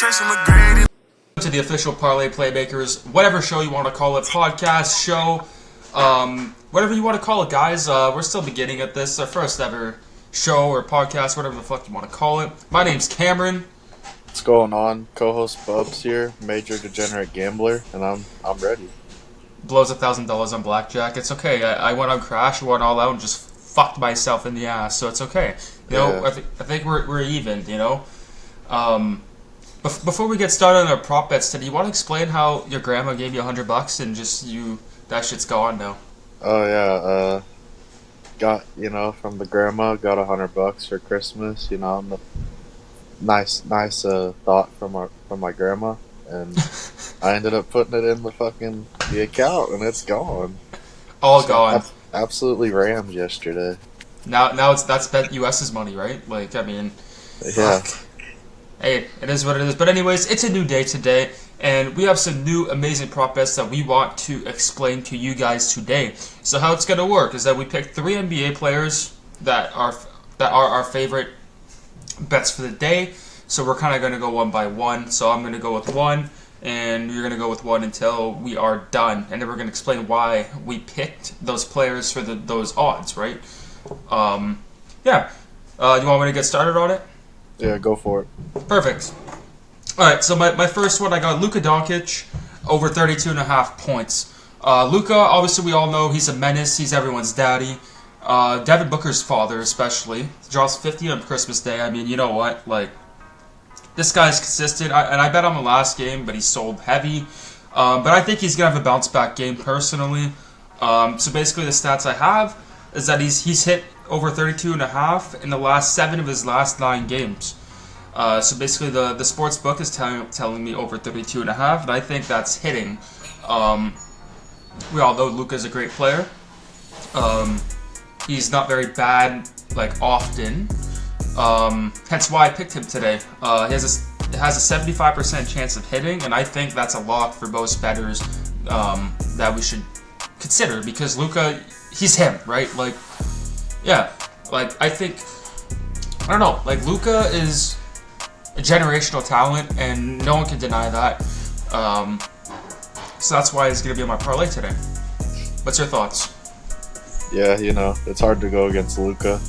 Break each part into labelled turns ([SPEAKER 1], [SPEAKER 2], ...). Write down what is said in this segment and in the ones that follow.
[SPEAKER 1] To the official Parlay Playmakers, whatever show you want to call it, podcast, show, whatever you want to call it, guys. We're still beginning at this, our first ever show or podcast, whatever the fuck you want to call it. My name's Cameron.
[SPEAKER 2] What's going on? Co-host Bubs here, major degenerate gambler, and I'm ready.
[SPEAKER 1] Blows $1,000 on blackjack. It's okay. I went on Crash, went all out, and just fucked myself in the ass, so it's okay. You know, I think we're even. You know. Before we get started on our prop bets today, you want to explain how your grandma gave you $100 and just that shit's gone now?
[SPEAKER 2] Oh yeah, got from the grandma, got $100 for Christmas. Nice thought from my grandma, and I ended up putting it in the account, and it's gone.
[SPEAKER 1] All gone.
[SPEAKER 2] Absolutely rammed yesterday.
[SPEAKER 1] Now that's bet US's money, right? Like, I mean,
[SPEAKER 2] yeah.
[SPEAKER 1] Fuck. Hey, it is what it is. But anyways, it's a new day today, and we have some new amazing prop bets that we want to explain to you guys today. So how it's going to work is that we pick 3 NBA players that are our favorite bets for the day. So we're kind of going to go one by one. So I'm going to go with one, and you're going to go with one until we are done. And then we're going to explain why we picked those players for those odds, right? Yeah. You want me to get started on it?
[SPEAKER 2] Yeah, go for it.
[SPEAKER 1] Perfect. Alright, so my first one, I got Luka Doncic over 32.5 points. Luka, obviously we all know he's a menace. He's everyone's daddy. Devin Booker's father, especially. Drops 50 on Christmas Day. I mean, you know what? Like, this guy's consistent. I bet on the last game, but he sold heavy. But I think he's going to have a bounce-back game, personally. So basically the stats I have is that he's hit over 32.5 in the last 7 of his last 9 games. So basically the sports book is telling me over 32.5, and I think that's hitting. We all know Luka's a great player. He's not very bad, like, often. Hence why I picked him today. It has a 75% chance of hitting, and I think that's a lock for most bettors that we should consider, because Luka, he's him, right? Like, yeah, like, I don't know, like, Luka is a generational talent, and no one can deny that. So that's why he's going to be on my parlay today. What's your thoughts?
[SPEAKER 2] Yeah, it's hard to go against Luka.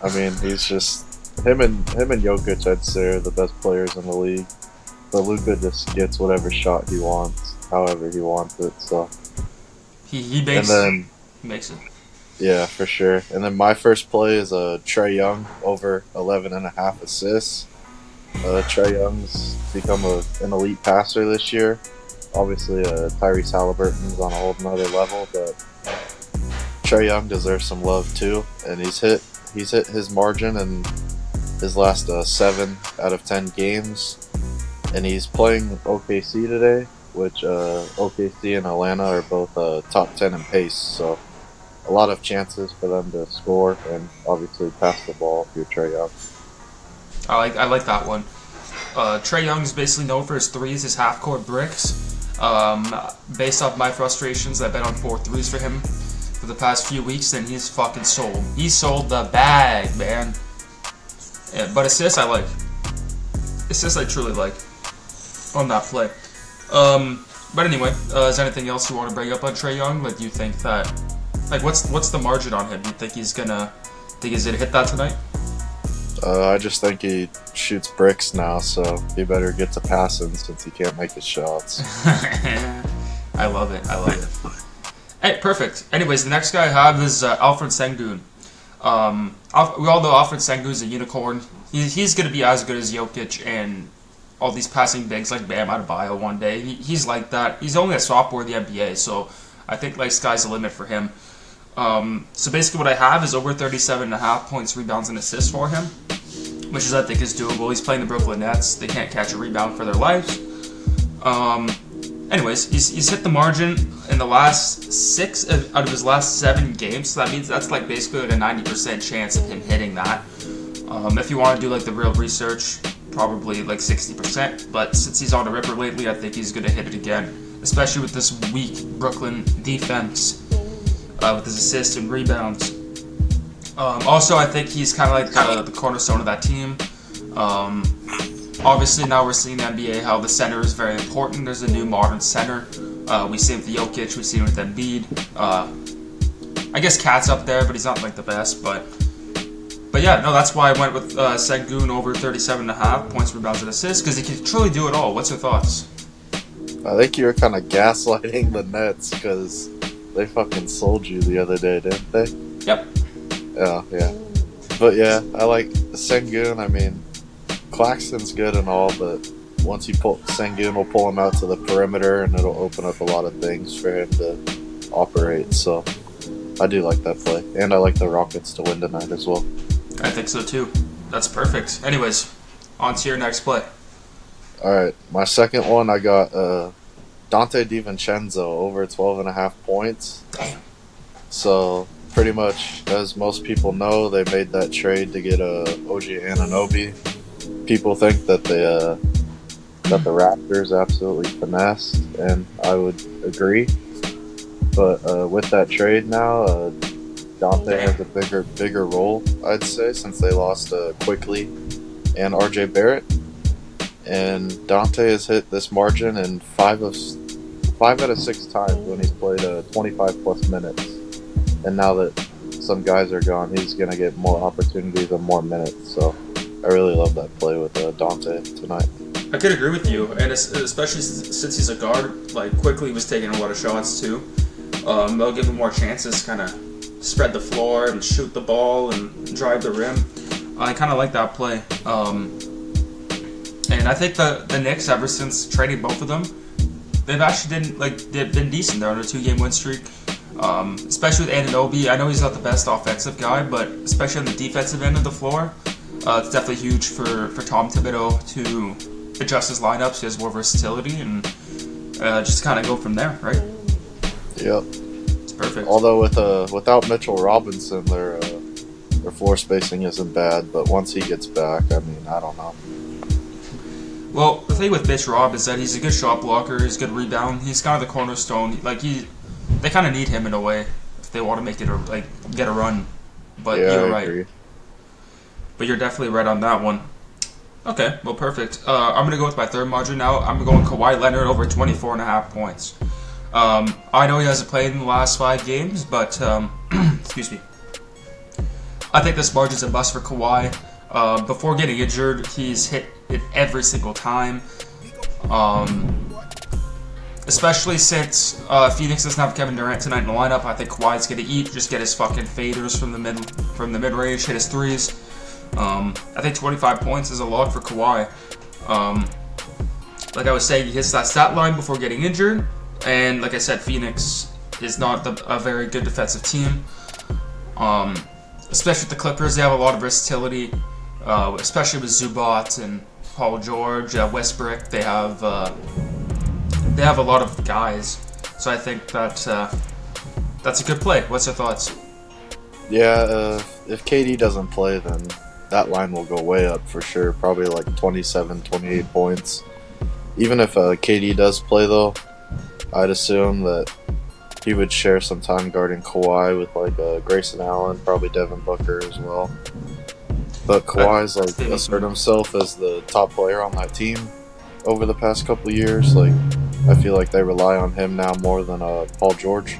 [SPEAKER 2] I mean, he's just him and Jokic, I'd say, are the best players in the league. But Luka just gets whatever shot he wants, however he wants it. So
[SPEAKER 1] he makes it.
[SPEAKER 2] Yeah, for sure. And then my first play is Trae Young over 11.5 assists. Trae Young's become an elite passer this year. Obviously, Tyrese Halliburton's on a whole nother level, but Trae Young deserves some love too. And he's hit his margin in his last 7 out of 10 games. And he's playing OKC today, which OKC and Atlanta are both top 10 in pace. So a lot of chances for them to score and obviously pass the ball if you're Trae Young.
[SPEAKER 1] I like that one. Trae Young's basically known for his threes, his half-court bricks. Based off my frustrations, I bet on 4 threes for him for the past few weeks, and he's fucking sold. He sold the bag, man. Yeah, but assists I like. Assists I truly like on that play. But anyway, is there anything else you want to bring up on Trae Young? Like, do you think that, like, what's the margin on him? Do you think he's gonna hit that tonight?
[SPEAKER 2] I just think he shoots bricks now, so he better get to passing since he can't make his shots.
[SPEAKER 1] I love it. Hey, perfect. Anyways, the next guy I have is Alfred Sengun. We all know Alfred Sengun is a unicorn. He's going to be as good as Jokic and all these passing bigs like Bam Adebayo one day. He's like that. He's only a sophomore in the NBA, so I think, like, sky's the limit for him. So basically what I have is over 37.5 points, rebounds, and assists for him, which I think is doable. He's playing the Brooklyn Nets. They can't catch a rebound for their lives. Anyways, he's hit the margin in the last 6 out of his last 7 games, so that means that's like basically like a 90% chance of him hitting that. If you want to do like the real research, probably like 60%, but since he's on a ripper lately, I think he's going to hit it again, especially with this weak Brooklyn defense, with his assists and rebounds. Also, I think he's kind of like the cornerstone of that team. Obviously, now we're seeing the NBA how the center is very important. There's a new modern center. We see it with Jokic. We see it with Embiid. I guess Cat's up there, but he's not like the best. But yeah, no, that's why I went with Sengun over 37.5 points, rebounds, and assists because he can truly do it all. What's your thoughts?
[SPEAKER 2] I think you were kind of gaslighting the Nets because they fucking sold you the other day, didn't they?
[SPEAKER 1] Yep.
[SPEAKER 2] Yeah. But yeah, I like Sengun. I mean, Claxton's good and all, but once you pull Sengun, will pull him out to the perimeter, and it'll open up a lot of things for him to operate. So I do like that play, and I like the Rockets to win tonight as well.
[SPEAKER 1] I think so too. That's perfect. Anyways, on to your next play.
[SPEAKER 2] All right, my second one, I got Dante DiVincenzo over 12.5 points.
[SPEAKER 1] Damn.
[SPEAKER 2] So pretty much, as most people know, they made that trade to get OG Anunoby. People think that the Raptors absolutely finessed, and I would agree. But with that trade now, Dante has a bigger role, I'd say, since they lost Quickly and RJ Barrett. And Dante has hit this margin in 5 out of 6 times when he's played 25 plus minutes. And now that some guys are gone, he's going to get more opportunities and more minutes. So I really love that play with Dante tonight.
[SPEAKER 1] I could agree with you, and especially since he's a guard, like Quickly was taking a lot of shots too. They'll give him more chances, kind of spread the floor and shoot the ball and drive the rim. I kind of like that play. And I think the Knicks, ever since trading both of them, they've been decent. They're on a 2-game win streak. Especially with Anunoby. I know he's not the best offensive guy, but especially on the defensive end of the floor, it's definitely huge for Tom Thibodeau to adjust his lineups. He has more versatility and just kind of go from there, right?
[SPEAKER 2] Yep.
[SPEAKER 1] It's perfect.
[SPEAKER 2] Although without Mitchell Robinson, their floor spacing isn't bad, but once he gets back, I mean, I don't know.
[SPEAKER 1] Well, the thing with Mitch Rob is that he's a good shot blocker, he's a good rebound, he's kind of the cornerstone. They kind of need him in a way if they want to make it get a run. But
[SPEAKER 2] yeah,
[SPEAKER 1] you're
[SPEAKER 2] I
[SPEAKER 1] right.
[SPEAKER 2] agree.
[SPEAKER 1] But you're definitely right on that one. Okay, well, perfect. I'm gonna go with my third margin now. I'm going Kawhi Leonard over 24.5 points. I know he hasn't played in the last 5 games, but excuse me. I think this margin's a must for Kawhi. Before getting injured, he's hit it every single time. Especially since Phoenix doesn't have Kevin Durant tonight in the lineup, I think Kawhi's gonna eat, just get his fucking faders from the mid range, hit his threes. I think 25 points is a lot for Kawhi. Like I was saying, he hits that stat line before getting injured, and like I said, Phoenix is not a very good defensive team. Especially with the Clippers, they have a lot of versatility. Especially with Zubac and Paul George, Westbrook, they have a lot of guys, so I think that's a good play. What's your thoughts?
[SPEAKER 2] Yeah, if KD doesn't play, then that line will go way up for sure. Probably like 27, 28 points. Even if KD does play, though, I'd assume that he would share some time guarding Kawhi with Grayson Allen, probably Devin Booker as well. But Kawhi's asserted himself as the top player on that team over the past couple of years. I feel like they rely on him now more than Paul George.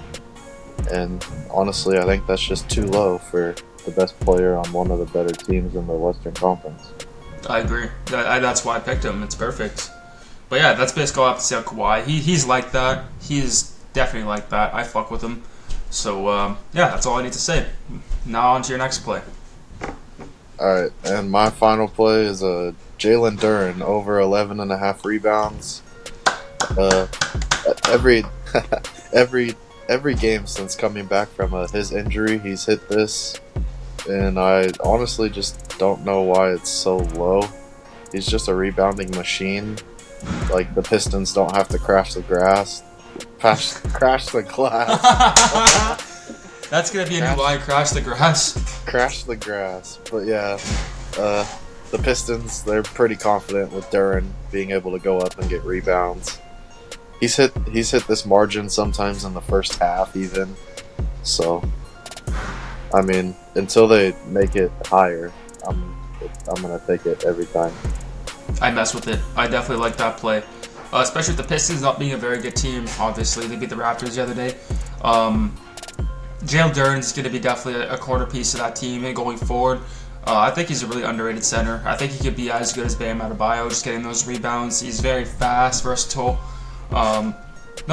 [SPEAKER 2] And honestly, I think that's just too low for the best player on one of the better teams in the Western Conference.
[SPEAKER 1] I agree. That's why I picked him. It's perfect. But yeah, that's basically all I have to say on Kawhi. He's like that. He's definitely like that. I fuck with him. So yeah, that's all I need to say. Now on to your next play.
[SPEAKER 2] Alright, and my final play is Jalen Duren over 11.5 rebounds. Every game since coming back from his injury, he's hit this, and I honestly just don't know why it's so low. He's just a rebounding machine. Like, the Pistons don't have to crash the glass.
[SPEAKER 1] That's gonna be a new line. Crash the grass.
[SPEAKER 2] Crash the grass. But yeah, the Pistons, they're pretty confident with Duren being able to go up and get rebounds. He's hit this margin sometimes in the first half even. So, I mean, until they make it higher, I'm gonna take it every time.
[SPEAKER 1] I mess with it. I definitely like that play. Especially with the Pistons not being a very good team. Obviously, they beat the Raptors the other day. Jalen Duren's going to be definitely a corner piece of that team and going forward. I think he's a really underrated center. I think he could be as good as Bam Adebayo, just getting those rebounds. He's very fast, versatile. No,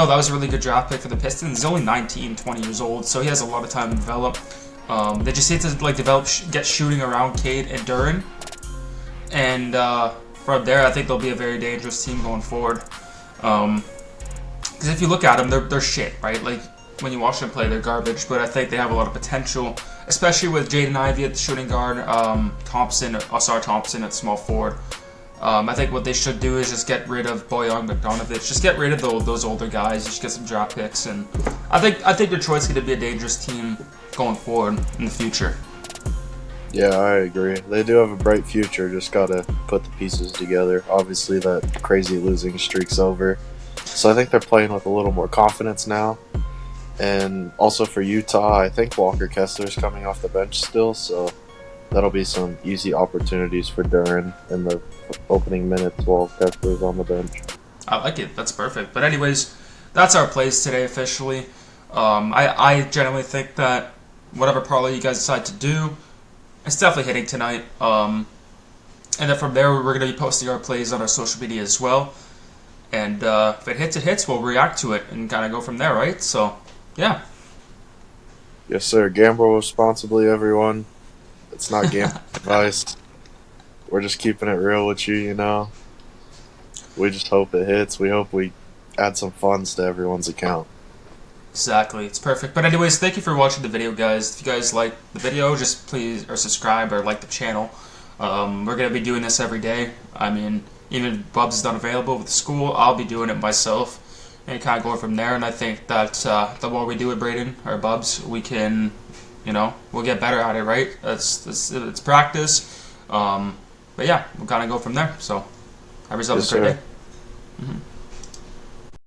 [SPEAKER 1] that was a really good draft pick for the Pistons. He's only 19, 20 years old, so he has a lot of time to develop. They just need to develop, get shooting around Cade and Duren, and from there, I think they'll be a very dangerous team going forward. Because if you look at them, they're shit, right? Like when you watch them play, they're garbage. But I think they have a lot of potential, especially with Jaden Ivey at the shooting guard, Thompson at small forward. I think what they should do is just get rid of Bojan Bogdanovic. Just get rid of those older guys. Just get some draft picks, and I think Detroit's going to be a dangerous team going forward in the future.
[SPEAKER 2] Yeah, I agree. They do have a bright future. Just got to put the pieces together. Obviously, that crazy losing streak's over. So I think they're playing with a little more confidence now. And also for Utah, I think Walker Kessler's coming off the bench still. So that'll be some easy opportunities for Duren in the opening minutes while Kessler's on the bench.
[SPEAKER 1] I like it. That's perfect. But anyways, that's our plays today officially. I generally think that whatever parlay you guys decide to do, it's definitely hitting tonight. And then from there, we're going to be posting our plays on our social media as well. And if it hits, we'll react to it and kind of go from there, right? So, yeah.
[SPEAKER 2] Yes, sir. Gamble responsibly, everyone. It's not gambling advice. We're just keeping it real with you, you know. We just hope it hits. We hope we add some funds to everyone's account.
[SPEAKER 1] Exactly. It's perfect. But anyways, thank you for watching the video, guys. If you guys like the video, just please subscribe or like the channel. We're going to be doing this every day. I mean, even if Bubs is not available with school, I'll be doing it myself and kind of going from there. And I think that the more we do it, Braden, or Bubs, we can, we'll get better at it, right? It's practice. But yeah, we'll kind of go from there. So have yourself a great day.